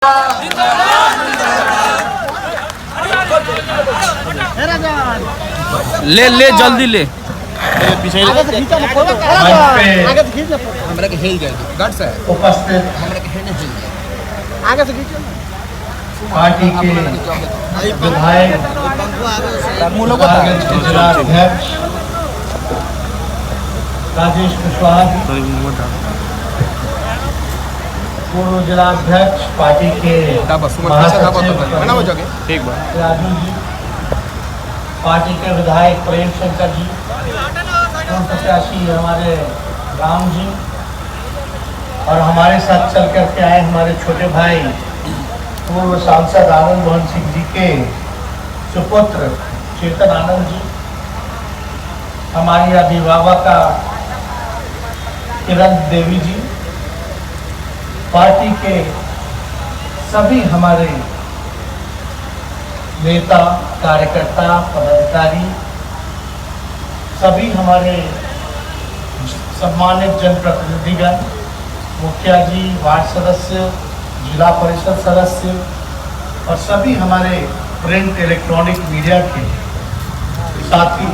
ले ले जल्दी ले पीछे आगे से खींचो ना फोटो आगे से खींच ना फोटो हमरा के हिल जाएगी गट से उपस्थित हमरा के हिल जाएगी आगे से खींचो पार्टी के विधायक गोपालगंज के जिला अध्यक्ष राजेश कुशवाहा जी, पूर्व जिला अध्यक्ष पार्टी के महासचिव ठीक बा राजू जी, पार्टी के विधायक प्रेम शंकर जी, प्रत्याशी हमारे राम जी और हमारे साथ चल करके आए हमारे छोटे भाई पूर्व सांसद आनंद मोहन सिंह जी के सुपुत्र चेतन आनंद जी, हमारी अभिभावका किरण देवी जी, पार्टी के सभी हमारे नेता कार्यकर्ता पदाधिकारी, सभी हमारे सम्मानित जनप्रतिनिधिगण, मुखिया जी, वार्ड सदस्य, जिला परिषद सदस्य और सभी हमारे प्रिंट इलेक्ट्रॉनिक मीडिया के साथी,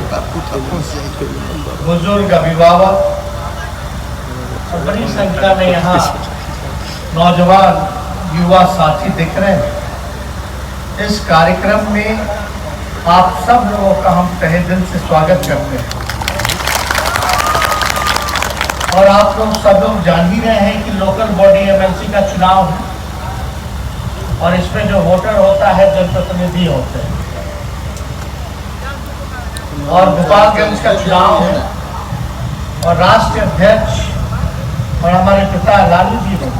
बुजुर्ग, अभिभावक और बड़ी संख्या में यहाँ नौजवान युवा साथी दिख रहे हैं। इस कार्यक्रम में आप सब लोगों का हम तहे दिल से स्वागत करते हैं और आप लोग सब लोग जान ही रहे हैं कि लोकल बॉडी एमएलसी का चुनाव है और इसमें जो वोटर होता है जनप्रतिनिधि होते हैं और गोपालगंज का चुनाव है और राष्ट्रीय अध्यक्ष और हमारे पिता लालू जी ने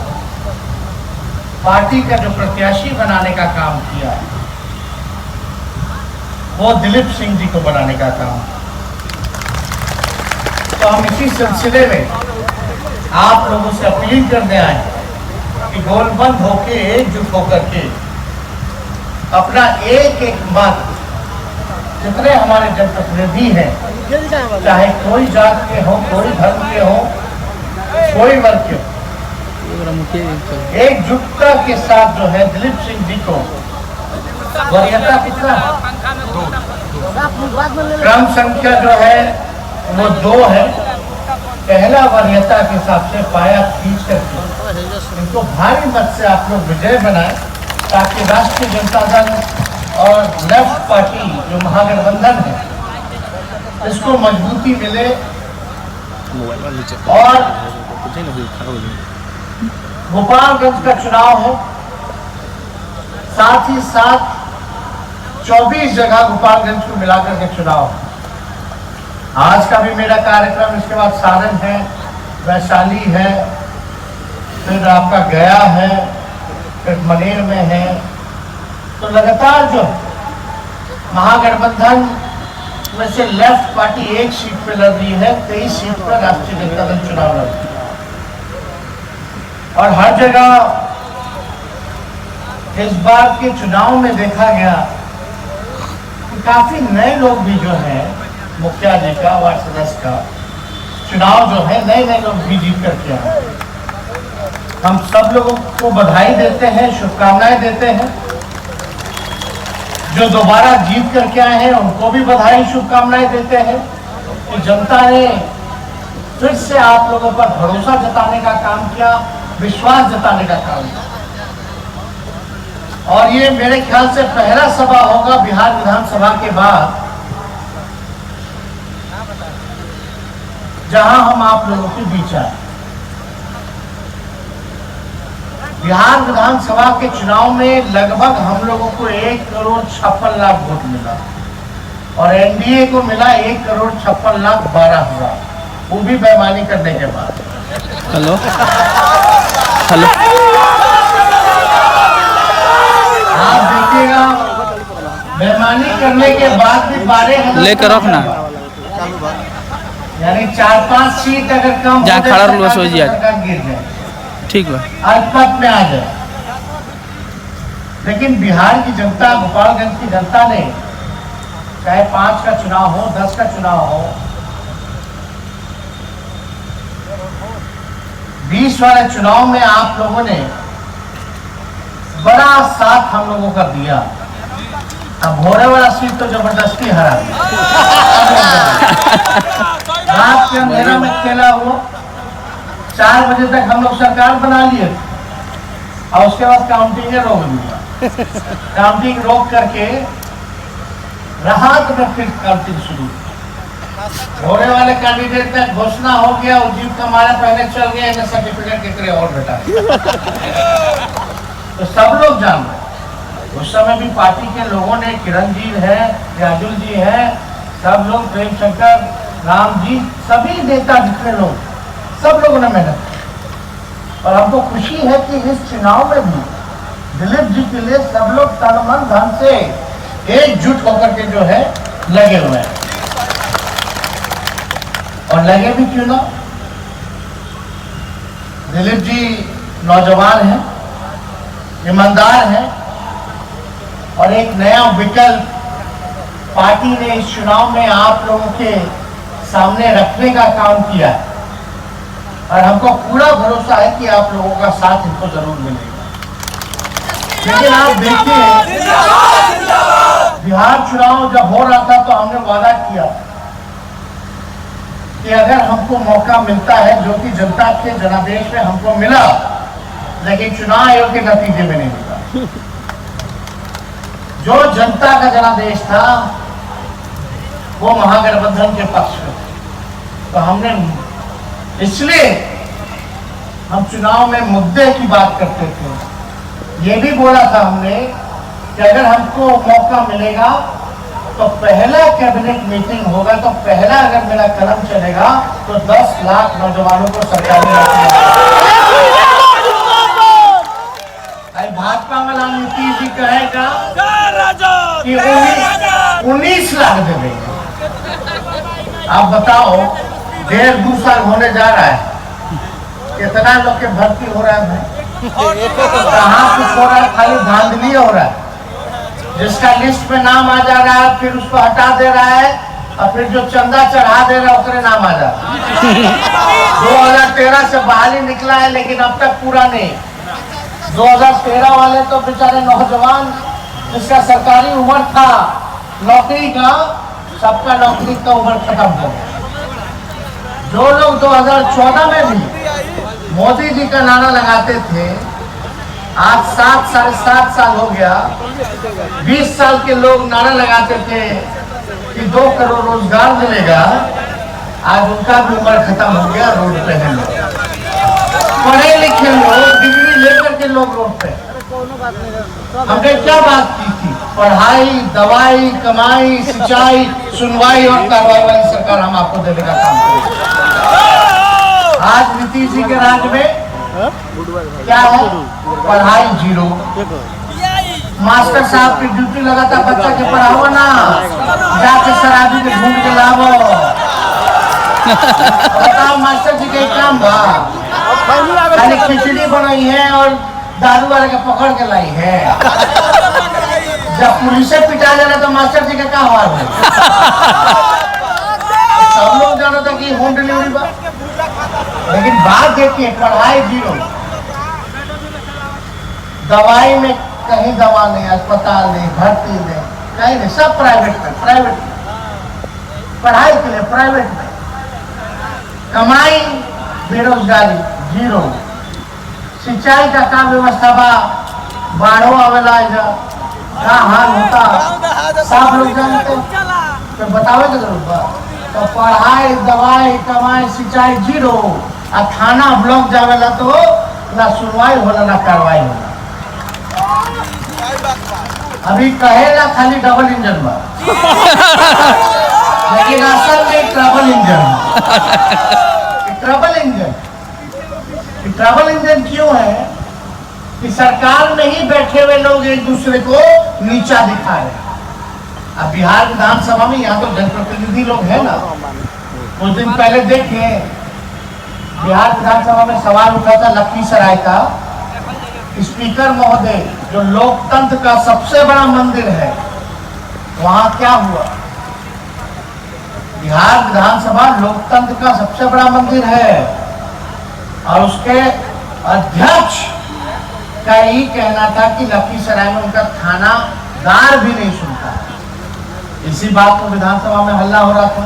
पार्टी का जो प्रत्याशी बनाने का काम किया वो दिलीप सिंह जी को बनाने का काम। तो हम इसी सिलसिले में आप लोगों से अपील करने आए कि गोलबंद होके एकजुट होकर के अपना एक एक मत, जितने हमारे जनप्रतिनिधि हैं, चाहे कोई जात के हो, कोई धर्म के हो, कोई वर्ग के हो, एकजुटता के साथ जो है दिलीप सिंह जी को वरीयता कितना क्रम संख्या जो है वो 2 है। पहला वरीयता के हिसाब से पाया खींच करके इनको भारी मत से आप लोग विजय बनाए ताकि राष्ट्रीय जनता दल और लेफ्ट पार्टी जो महागठबंधन है इसको मजबूती मिले और गोपालगंज का चुनाव है, साथ ही साथ 24 जगह गोपालगंज को मिलाकर के चुनाव है। आज का भी मेरा कार्यक्रम, इसके बाद सारण है, वैशाली है, फिर आपका गया है, फिर मनेर में है। तो लगातार जो महागठबंधन में से लेफ्ट पार्टी 1 सीट पे लड़ रही है, 23 सीट पर राष्ट्रीय जनता दल चुनाव लड़ रही है और हर जगह इस बार के चुनाव में देखा गया कि काफी नए लोग भी जो हैं, मुखिया जी का, वार्ड सदस्य का चुनाव जो है नए लोग भी जीत करके आए। हम सब लोगों को बधाई देते हैं, शुभकामनाएं देते हैं। जो दोबारा जीत करके आए हैं उनको भी बधाई शुभकामनाएं देते हैं कि जनता ने फिर से आप लोगों पर भरोसा जताने का काम किया, विश्वास जताने का काम किया। और ये मेरे ख्याल से पहला सभा होगा बिहार विधानसभा के बाद जहां हम आप लोगों के बीच आए। बिहार विधानसभा के चुनाव में लगभग हम लोगों को 1,56,00,000 वोट मिला और एनडीए को मिला 1,56,12,000, वो भी बेईमानी करने के बाद। हेलो हेलो आप देखिएगा बेईमानी करने के बाद भी 12,000 लेकर रखना, यानी 4-5 सीट अगर कम जहाँ खड़ा रहो सो जी गिर जाए, ठीक बा, अल्पमत में आ जाए। लेकिन बिहार की जनता, गोपालगंज की जनता ने चाहे 5 का चुनाव हो, 10 का चुनाव हो, 20 वाले चुनाव में आप लोगों ने बड़ा साथ हम लोगों का दिया। अब भोरे वाला सीट तो जबरदस्ती हरा दिया। रात के अंधेरा में खेला हुआ 4 बजे तक हम लोग सरकार बना लिए और उसके बाद काउंटिंग रोक दिया। काउंटिंग रोक करके राहत में फिर काउंटिंग शुरू। भोरे वाले कैंडिडेट का घोषणा हो गया, जीप का मारा पहले चल गया, इन्हें सर्टिफिकेट के करे और बेटा। तो सब लोग जान रहे उस समय भी पार्टी के लोगों ने, किरण जी है, राजुल जी है, सब लोग, प्रेम शंकर, राम जी, सभी नेता जितने लोग, सब लोगों ने मेहनत की। और हमको खुशी है कि इस चुनाव में भी दिलीप जी के लिए सब लोग तन मन धन से एकजुट होकर के जो है लगे हुए हैं। और लगे भी क्यों ना, दिलीप जी नौजवान हैं, ईमानदार हैं और एक नया विकल्प पार्टी ने इस चुनाव में आप लोगों के सामने रखने का काम किया है। और हमको पूरा भरोसा है कि आप लोगों का साथ इनको जरूर मिलेगा। लेकिन आप देखिए, बिहार चुनाव जब हो रहा था तो हमने वादा किया कि अगर हमको मौका मिलता है, जो कि जनता के जनादेश में हमको मिला, लेकिन चुनाव आयोग के नतीजे में नहीं मिला। जो जनता का जनादेश था वो महागठबंधन के पक्ष में। तो हमने, इसलिए हम चुनाव में मुद्दे की बात करते थे। ये भी बोला था हमने कि अगर हमको मौका मिलेगा तो पहला कैबिनेट मीटिंग होगा, तो पहला अगर मेरा कदम चलेगा तो 10 लाख नौजवानों को सरकारी नौकरी। भाजपा वाला नीतीश जी कहेगा कि 19 लाख दे देंगे। आप बताओ, 1.5-2 साल होने जा रहा है, कितना लोग के भर्ती हो रहा है, कहाँ कुछ हो रहा है, खाली धांधली हो रहा है। जिसका लिस्ट में नाम आ जा रहा है फिर उसको हटा दे रहा है, और फिर जो चंदा चढ़ा दे रहा है उसके नाम आ जा रहा है। 2013 से बहाली निकला है लेकिन अब तक पूरा नहीं। 2013 वाले तो बेचारे नौजवान, जिसका सरकारी उम्र था नौकरी का, सबका नौकरी का उम्र खत्म हो गया। जो लोग 2014 में भी मोदी जी का नारा लगाते थे, आज 7-7.5 साल हो गया। 20 साल के लोग नारा लगाते थे कि 2 करोड़ रोजगार मिलेगा, आज उनका भी उम्र खत्म हो गया, रोड पे है लोग। पढ़े लिखे लोग, डिग्री लेकर के लोग रोड पे। हमने क्या बात की थी? पढ़ाई, दवाई, कमाई, सिंचाई, सुनवाई और कार्रवाई वाली सरकार हम आपको देने का काम करेंगे। आज नीतीश जी के राज में क्या है? पढ़ाई 0। मास्टर साहब की ड्यूटी लगाता, बच्चा के पढ़ाओ ना, जाके शराबी के ढूंढ के लाओ। बताओ, मास्टर जी के काम बा, खाली खिचड़ी बनाई है और दारू वाले के पकड़ के लाई है। जब पुलिस से पिटा जाना तो मास्टर जी का क्या हाल है? सब लोग जाना था कि होम डिलीवरी बा, लेकिन बात देखिए, पढ़ाई 0, दवाई में कहीं दवा नहीं, अस्पताल नहीं, भर्ती नहीं, कहीं नहीं, सब प्राइवेट में, पढ़ाई के लिए प्राइवेट में। कमाई, बेरोजगारी 0। सिंचाई का काम व्यवस्था बा, बाढ़ो आवेला का हाल होता सब लोग जानते, तो बतावे के जरूरत बा। तो पढ़ाई, दवाई, कमाई, सिंचाई 0। और थाना ब्लॉक जावेला तो ना सुनवाई होला ना कार्रवाई होला। अभी कहेला खाली डबल इंजन बा, लेकिन असल में ट्रबल इंजन। ट्रबल इंजन क्यों है? कि सरकार में ही बैठे हुए लोग एक दूसरे को नीचा दिखा रहे हैं। अब बिहार विधानसभा में यहाँ तो जनप्रतिनिधि लोग हैं ना, कुछ दिन पहले देखे बिहार विधानसभा में सवाल उठा था लखीसराय का। स्पीकर महोदय, जो लोकतंत्र का सबसे बड़ा मंदिर है, वहां क्या हुआ? बिहार विधानसभा लोकतंत्र का सबसे बड़ा मंदिर है और उसके अध्यक्ष का यही कहना था कि लखीसराय में उनका थानादार भी नहीं सुनता। इसी बात को विधानसभा में हल्ला हो रहा था।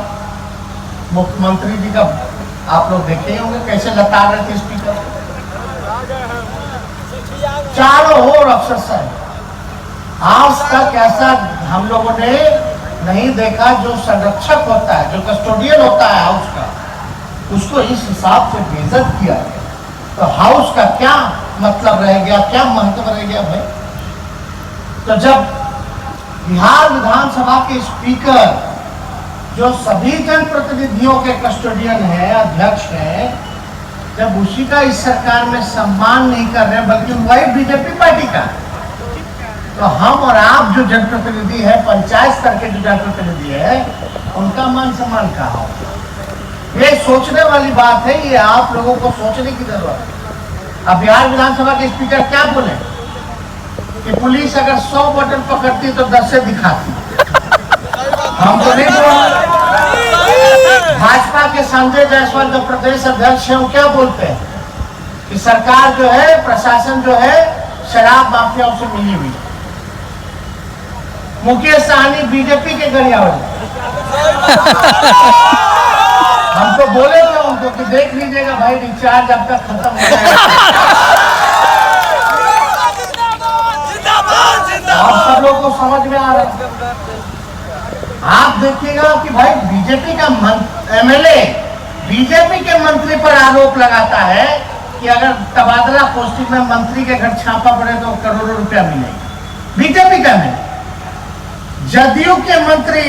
मुख्यमंत्री जी का आप लोग देखे होंगे कैसे लता रहे थे स्पीकर, चारों ओर अफसर साहब। आज तक ऐसा हम लोगों ने नहीं देखा। जो संरक्षक होता है, जो कस्टोडियन होता है हाउस का, उसको इस हिसाब से बेइज्जत किया गया, तो हाउस का क्या मतलब रह गया, क्या महत्व रह गया भाई। तो जब बिहार विधानसभा के स्पीकर जो सभी जनप्रतिनिधियों के कस्टोडियन है, अध्यक्ष है, जब उसी का इस सरकार में सम्मान नहीं कर रहे बल्कि वही बीजेपी पार्टी का, तो हम और आप जो जनप्रतिनिधि है, पंचायत स्तर के जो जनप्रतिनिधि है, उनका मान सम्मान कहाँ हो। ये सोचने वाली बात है। ये आप लोगों को सोचने की जरूरत है। अब बिहार विधानसभा के स्पीकर क्या बोले कि पुलिस अगर 100 बटन पकड़ती तो 10 से दिखाती। हम तो नहीं बोल। भाजपा के संजय जायसवाल जो प्रदेश अध्यक्ष है, वो क्या बोलते हैं कि सरकार जो है, प्रशासन जो है, शराब माफियाओं से मिली हुई। मुकेश सहनी बीजेपी के गरियावाली। हम तो बोले थे उनको कि देख लीजिएगा भाई, रिचार्ज अब तक खत्म हो जाएगा। आप सब लोग को समझ में आ रहा है। आप देखिएगा कि भाई बीजेपी का एमएलए बीजेपी के मंत्री पर आरोप लगाता है कि अगर तबादला पोस्टिंग में मंत्री के घर छापा पड़े तो करोड़ों रुपया मिलेगा। बीजेपी का नहीं, जदयू के मंत्री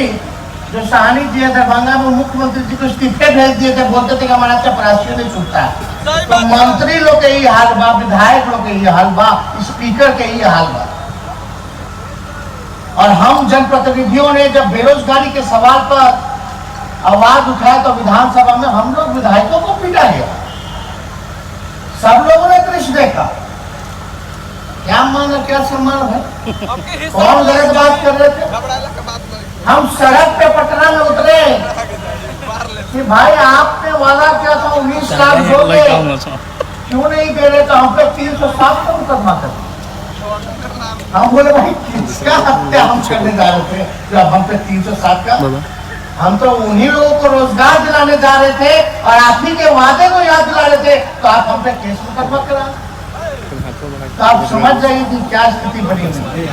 जो सहनी जी है, दरभंगा में मुख्यमंत्री जी को इस्तीफे भेज दिए थे, बोलते थे कि हमारा चपरासी नहीं छूटता। तो मंत्री लोग के ही हाल बा, विधायक लोग के ही हाल बा, स्पीकर के ही हाल बा। और हम जनप्रतिनिधियों ने जब बेरोजगारी के सवाल पर आवाज उठाया तो विधानसभा में हम लोग विधायकों को पीटा गया। सब लोगों ने दृश्य देखा। क्या मान क्या सम्मान है, कौन गलत बात कर रहे थे। हम सड़क पे पटना में उतरे कि भाई आपने वादा किया था 19 लाख दोगे, क्यों नहीं दे रहे। तो हम पे 307 का मुकदमा कर। हम बोले भाई किसका हत्या हम करने जा रहे थे जब हम पे 307 का। हम तो उन्हीं लोगों को रोजगार दिलाने जा रहे थे और आप ही के वादे को याद दिला रहे थे, तो आप हम पे केस मुकदमा करा। तो आप समझ जाइए कि क्या स्थिति बनी हुई।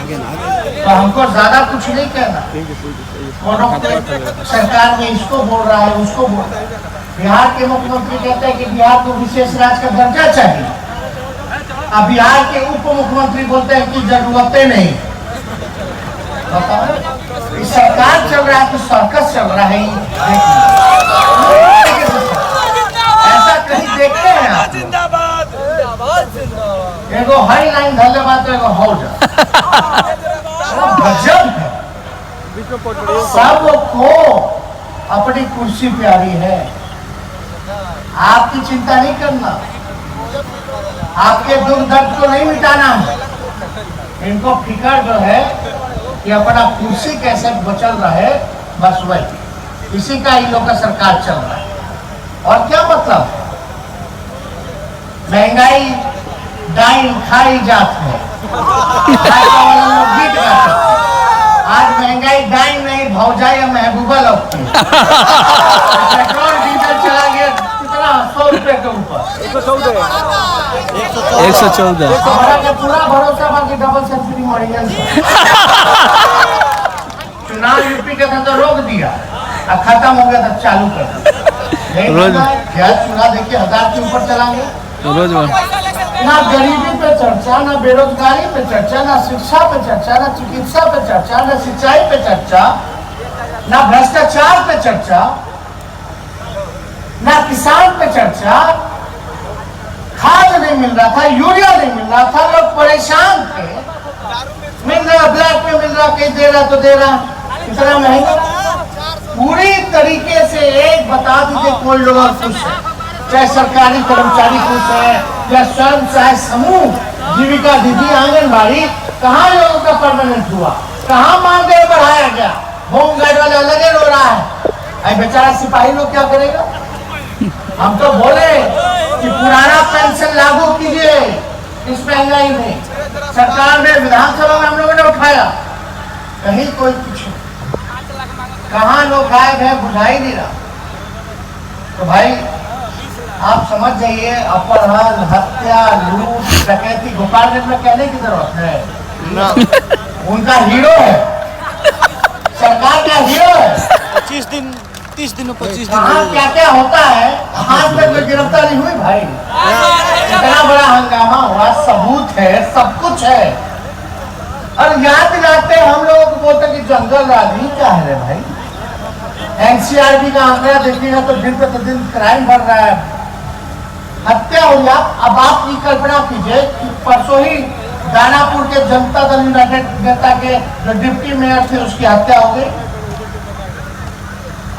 तो हमको ज्यादा कुछ नहीं कहना। सरकार में इसको बोल रहा है, उसको बोल रहा है। बिहार के मुख्यमंत्री कहते हैं कि बिहार को विशेष राज्य का दर्जा चाहिए। अब बिहार के उप मुख्यमंत्री बोलते हैं कि जरूरतें नहीं। बताओ, सरकार चल रहा है तो सर्कस चल रहा है। ऐसा कहीं देखते हैं आप? एगो हाई लाइन धन्यवाद तो एगो हो जा गजब है। सबको अपनी कुर्सी प्यारी है। आपकी चिंता नहीं करना, आपके दुख दर्द को नहीं मिटाना है। इनको फिक्र जो है कि अपना कुर्सी कैसे बचल रहे, बस वही, इसी का इन लोग का सरकार चल रहा है। और क्या मतलब, महंगाई डाइन खाई जात है। गीत गाते आज महंगाई डाइन नहीं भौजाई महबूबा लगती है। पेट्रोल डीजल चला गया कितना, 100 रुपए के ऊपर 114। हमारा पूरा भरोसा बाकी डबल सेंचुरी मॉरियन। चुनाव यूपी के था तो रोक दिया, अब खत्म हो गया तो चालू कर दिया। रोज चुनाव देखिए 1000 के ऊपर चलाएंगे रोज। ना गरीबी पे चर्चा, ना बेरोजगारी पे चर्चा, ना शिक्षा पे चर्चा, ना चिकित्सा पे चर्चा, ना सिंचाई पे चर्चा, ना भ्रष्टाचार पे चर्चा, ना किसान पे चर्चा। खाद नहीं मिल रहा था, यूरिया नहीं मिल रहा था, लोग परेशान थे। मिल रहा ब्लैक में मिल रहा, कहीं दे रहा तो दे रहा, इतना महंगा। पूरी तरीके से एक बता दीजिए कोई लोग खुश है, चाहे सरकारी कर्मचारी खुश है या स्वयं सहायक समूह, जीविका दीदी, आंगनबाड़ी, कहाँ लोगों का परमानेंट हुआ, कहाँ मानदेय बढ़ाया गया। होमगार्ड वाले अलग रो रहा है, बेचारा सिपाही लोग क्या करेगा। हम तो बोले कि पुराना पेंशन लागू कीजिए इस महंगाई में, सरकार ने विधानसभा में हम लोगों ने उठाया, कहीं कोई कुछ कहाँ लोग गायब है बुझा ही नहीं रहा। तो भाई आप समझ जाइए, अपहरण, हत्या, लूट, डकैती गोपालगंज में कहने की जरूरत है। उनका हीरो है, सरकार का हीरो है। 25 दिन 30 दिन 25 कहाँ दिन क्या क्या होता है, आज तक कोई गिरफ्तारी हुई भाई? इतना बड़ा हंगामा हुआ, सबूत है, सब कुछ है। और याद दिलाते हम लोगों को बोलते कि जंगल राज ही क्या है रे भाई। एनसीआरबी का आंकड़ा देखिएगा तो दिन प्रतिदिन क्राइम बढ़ रहा है, हत्या हुई। अब आप की कल्पना कीजिए कि परसों ही दानापुर के जनता दल यूनाइटेड नेता के जो डिप्टी मेयर थे उसकी हत्या हो गई।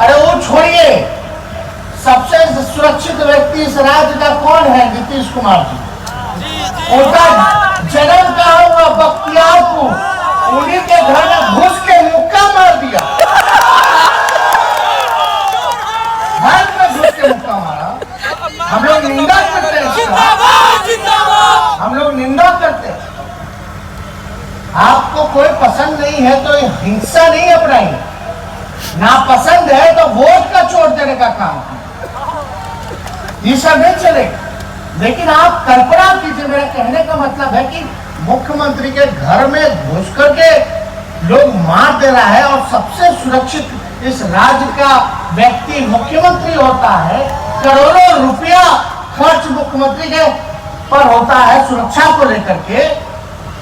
अरे वो छोड़िए, सबसे सुरक्षित व्यक्ति इस राज्य का कौन है? नीतीश कुमार जी। उनका जन्म कहाँ हुआ? बख्तियारपुर। उन्हीं के घर में घुस के मुक्का मार दिया, घर में घुस के मुक्का मारा। हम लोग निंदा करते हैं, हम लोग निंदा करते हैं। आपको कोई पसंद नहीं है तो हिंसा नहीं अपनाइए, ना पसंद है तो वोट का चोट देने का काम कीजिए, ये सब नहीं चलेगा। लेकिन आप कल्पना कीजिए, मेरा कहने का मतलब है कि मुख्यमंत्री के घर में घुस करके लोग मार दे रहा है और सबसे सुरक्षित इस राज्य का व्यक्ति मुख्यमंत्री होता है। करोड़ों रुपया खर्च मुख्यमंत्री के पर होता है सुरक्षा को लेकर के।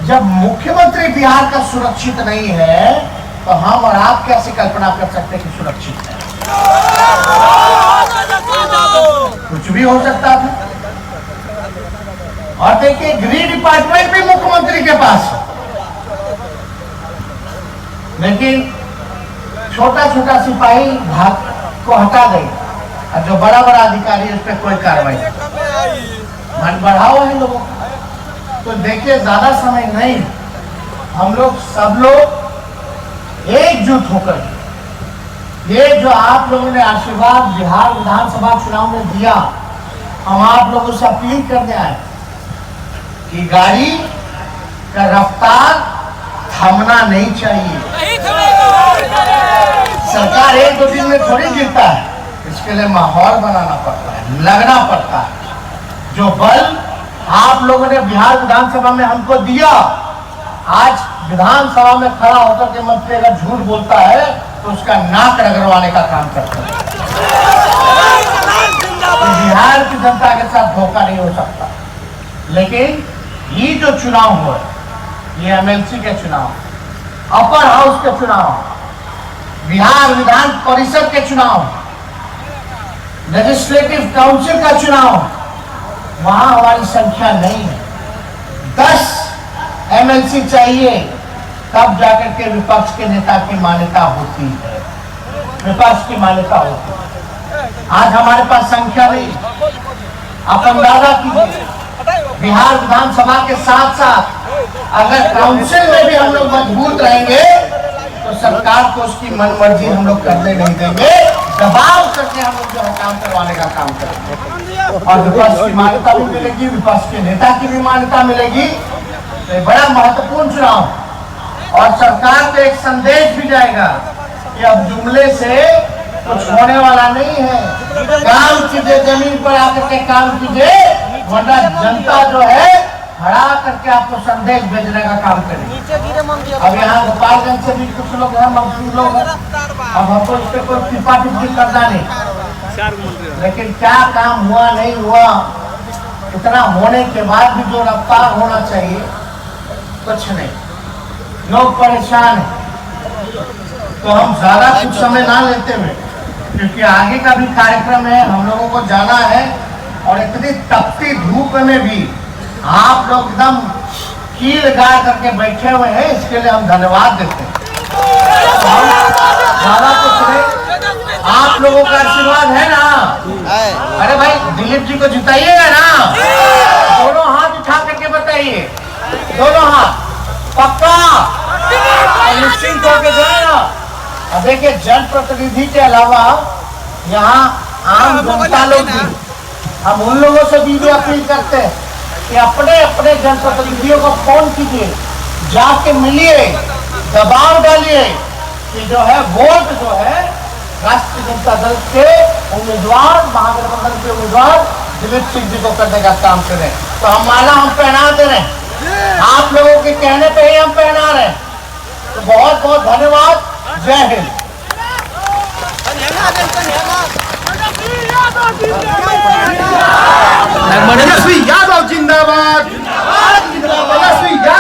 जब मुख्यमंत्री बिहार का सुरक्षित नहीं है तो हम और आप कैसे कल्पना कर सकते हैं कि सुरक्षित है? कुछ भी हो सकता था। और देखिए, गृह डिपार्टमेंट भी मुख्यमंत्री के पास है, लेकिन छोटा छोटा सिपाही भाग को हटा गई और जो बड़ा बड़ा अधिकारी उस पर कोई कार्रवाई नहीं। मन बढ़ाओ है लोगों का। तो देखिए, ज्यादा समय नहीं, हम लोग सब लोग एकजुट होकर ये जो आप लोगों ने आशीर्वाद बिहार विधानसभा चुनाव में दिया, हम आप लोगों से अपील करने आए कि गाड़ी का रफ्तार थमना नहीं चाहिए। सरकार एक दो दिन में थोड़ी गिरता है, इसके लिए माहौल बनाना पड़ता है, लगना पड़ता है। जो बल आप लोगों ने बिहार विधानसभा में हमको दिया, आज विधानसभा में खड़ा होकर के मंत्री अगर झूठ बोलता है तो उसका नाक रगड़वाने का काम करते हैं। बिहार की जनता के साथ धोखा नहीं हो सकता। लेकिन ये जो चुनाव हुआ, ये एमएलसी के चुनाव, अपर हाउस के चुनाव, बिहार विधान परिषद के चुनाव, लेजिस्लेटिव काउंसिल का चुनाव, वहां हमारी संख्या नहीं है। 10 एमएलसी चाहिए, तब जाकर के विपक्ष के नेता की मान्यता होती है, विपक्ष की मान्यता होती है। आज हमारे पास संख्या नहीं। आप अंदाजा कीजिए, बिहार विधानसभा के साथ साथ अगर काउंसिल में भी हम लोग मजबूत रहेंगे तो सरकार को उसकी मन मर्जी हम लोग करने नहीं देंगे, दबाव करके हम लोग जो है काम करवाने का काम करेंगे। और विपक्ष की मान्यता भी मिलेगी, विपक्ष के नेता की भी मान्यता मिलेगी। तो बड़ा महत्वपूर्ण चुनाव, और सरकार को एक संदेश भी जाएगा कि अब जुमले से कुछ होने वाला नहीं है। काम कीजिए, जमीन पर आकर के काम कीजिए, वरना जनता जो है हरा करके आपको संदेश भेजने का काम करेगी। अब यहाँ गोपालगंज से भी कुछ लोग हैं, मंत्री लोग हैं, अब हमको इस पर कोई टिप्पा टिप्पणी करना नहीं। लेकिन क्या काम हुआ नहीं हुआ, इतना होने के बाद भी जो रफ्तार होना चाहिए, कुछ नहीं। लोग परेशान हैं, तो हम ज्यादा कुछ समय ना लेते हुए, क्योंकि आगे का भी कार्यक्रम है, हम लोगों को जाना है। और इतनी तपती धूप में भी आप लोग एकदम कील गा करके बैठे हुए हैं, इसके लिए हम धन्यवाद देते हैं। ज्यादा कुछ नहीं, आप लोगों का आशीर्वाद है ना। अरे भाई, दिलीप जी को जिताइएगा ना, दोनों हाथ उठा करके बताइए, दोनों हाथ पक्का निश्चिंत होकर जाएगा। अब देखिए, जनप्रतिनिधि के अलावा यहाँ आम जनता लोग भी, हम उन लोगों से भी अपील करते हैं कि अपने अपने जनप्रतिनिधियों को फोन कीजिए, जाके मिलिए, दबाव डालिए कि जो है वोट जो है राष्ट्रीय जनता दल के उम्मीदवार, महागठबंधन के उम्मीदवार दिलीप सिंह जी को करने का काम करें। तो हम माला हम पहना दे रहे हैं, आप लोगों के कहने पे ही हम पहना रहे हैं। तो बहुत बहुत धन्यवाद। जय हिंद। तेजस्वी यादव जिंदाबाद, तेजस्वी यादव